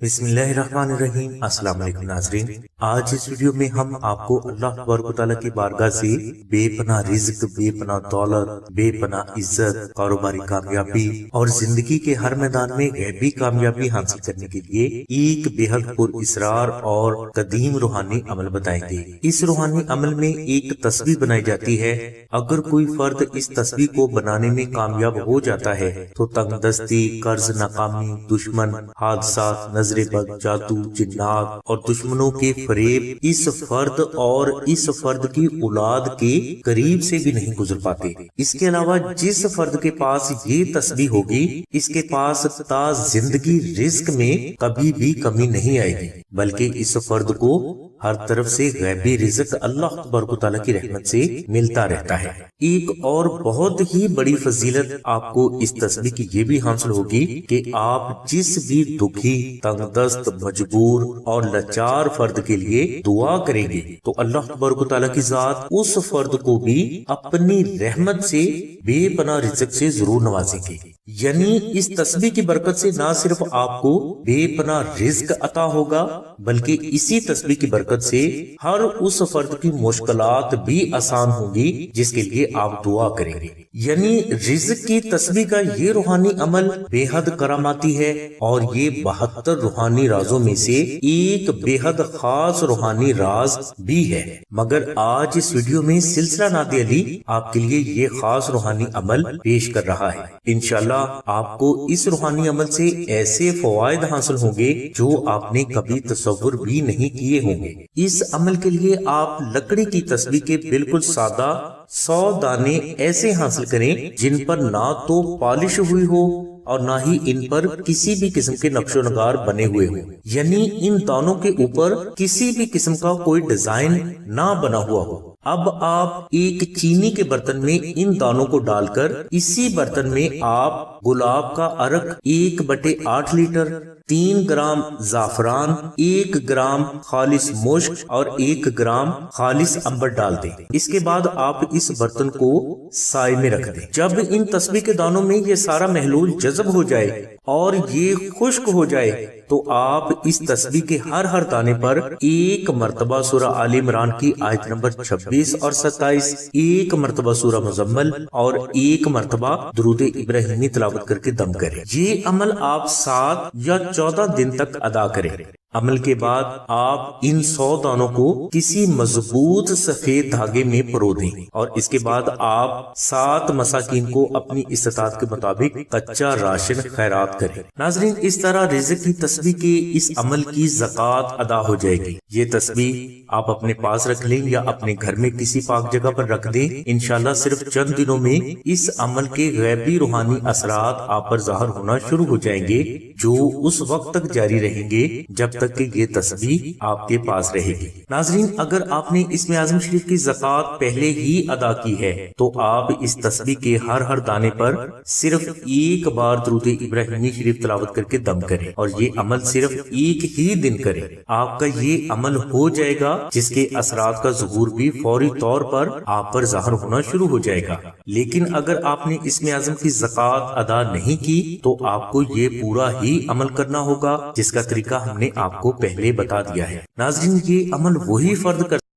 بسم اللہ الرحمن الرحیم۔ السلام علیکم ناظرین، آج اس ویڈیو میں ہم آپ کو اللہ تبارک و تعالیٰ کی بارگاہ سے بے پناہ رزق، بے پناہ دولت، بے پناہ عزت، کاروباری کامیابی اور زندگی کے ہر میدان میں غیبی کامیابی حاصل کرنے کے لیے ایک بے حد پر اسرار اور قدیم روحانی عمل بتائیں گے۔ اس روحانی عمل میں ایک تسبیح بنائی جاتی ہے۔ اگر کوئی فرد اس تسبیح کو بنانے میں کامیاب ہو جاتا ہے تو تنگ دستی، قرض، ناکامی، دشمن، حادثات، نظر بد، جادو، جنات اور دشمنوں کے فریب اس فرد اور اس فرد کی اولاد کے قریب سے بھی نہیں گزر پاتے۔ اس کے علاوہ جس فرد کے پاس یہ تسبیح ہوگی، اس کے پاس تا زندگی رزق میں کبھی بھی کمی نہیں آئے گی، بلکہ اس فرد کو ہر طرف سے غیبی رزق اللہ تبارک و تعالیٰ کی رحمت سے ملتا رہتا ہے۔ ایک اور بہت ہی بڑی فضیلت آپ کو اس تسبیح کی یہ بھی حاصل ہوگی کہ آپ جس بھی دکھی، تنگ دست، مجبور اور لاچار فرد کے لیے دعا کریں گے تو اللہ تبارک و تعالیٰ کی ذات اس فرد کو بھی اپنی رحمت سے بے پناہ رزق سے ضرور نوازیں گے۔ یعنی اس تسبیح کی برکت سے نہ صرف آپ کو بے پناہ رزق عطا ہوگا، بلکہ اسی تسبیح کی برکت سے ہر اس فرد کی مشکلات بھی آسان ہوگی جس کے لیے آپ دعا کریں گے۔ یعنی رزق کی تسبیح کا یہ روحانی عمل بے حد کراماتی ہے اور یہ 72 روحانی رازوں میں سے ایک بے حد خاص روحانی راز بھی ہے۔ مگر آج اس ویڈیو میں سلسلہ نادی علی آپ کے لیے یہ خاص روحانی عمل پیش کر رہا ہے۔ انشاءاللہ آپ کو اس روحانی عمل سے ایسے فوائد حاصل ہوں گے جو آپ نے کبھی تصور بھی نہیں کیے ہوں گے۔ اس عمل کے لیے آپ لکڑی کی تسبیح کے بالکل سادہ 100 دانے ایسے حاصل کریں جن پر نہ تو پالش ہوئی ہو اور نہ ہی ان پر کسی بھی قسم کے نقش و نگار بنے ہوئے ہوں۔ یعنی ان دانوں کے اوپر کسی بھی قسم کا کوئی ڈیزائن نہ بنا ہوا ہو۔ اب آپ ایک چینی کے برتن میں ان دانوں کو ڈال کر اسی برتن میں آپ گلاب کا عرق 1/8 لیٹر، 3 گرام زعفران، 1 گرام خالص مشک اور 1 گرام خالص عنبر ڈال دیں۔ اس کے بعد آپ اس برتن کو سائے میں رکھ دیں۔ جب ان تسبیح کے دانوں میں یہ سارا محلول جذب ہو جائے اور یہ خشک ہو جائے تو آپ اس تسبیح کے ہر دانے پر ایک مرتبہ سورہ آل عمران کی آیت نمبر 26 اور 27، ایک مرتبہ سورہ مزمل اور ایک مرتبہ درود ابراہیمی تلاوت کر کے دم کریں۔ یہ عمل آپ 7 یا 14 دن تک ادا کریں۔ عمل کے بعد آپ ان 100 دانوں کو کسی مضبوط سفید دھاگے میں پرو دیں اور اس کے بعد آپ 7 مساکین کو اپنی استطاعت کے مطابق کچا راشن خیرات کریں۔ ناظرین، اس طرح رزق کی تسبیح کے اس عمل کی زکوٰۃ ادا ہو جائے گی۔ یہ تسبیح آپ اپنے پاس رکھ لیں یا اپنے گھر میں کسی پاک جگہ پر رکھ دیں۔ انشاءاللہ صرف چند دنوں میں اس عمل کے غیبی روحانی اثرات آپ پر ظاہر ہونا شروع ہو جائیں گے، جو اس وقت تک جاری رہیں گے جب تک کہ یہ تسبیح آپ کے پاس رہے گی۔ ناظرین، اگر آپ نے اسم اعظم شریف کی زکوٰۃ پہلے ہی ادا کی ہے تو آپ اس تسبیح کے ہر دانے پر صرف ایک بار درود ابراہیمی شریف تلاوت کر کے دم کریں اور یہ عمل صرف ایک ہی دن کریں۔ آپ کا یہ عمل ہو جائے گا جس کے اثرات کا ظہور بھی فوری طور پر آپ پر ظاہر ہونا شروع ہو جائے گا۔ لیکن اگر آپ نے اسم اعظم کی زکوٰۃ ادا نہیں کی تو آپ کو یہ پورا ہی عمل کرنا ہوگا جس کا طریقہ ہم نے آپ کو پہلے بتا دیا ہے۔ ناظرین، یہ عمل وہی فرد کر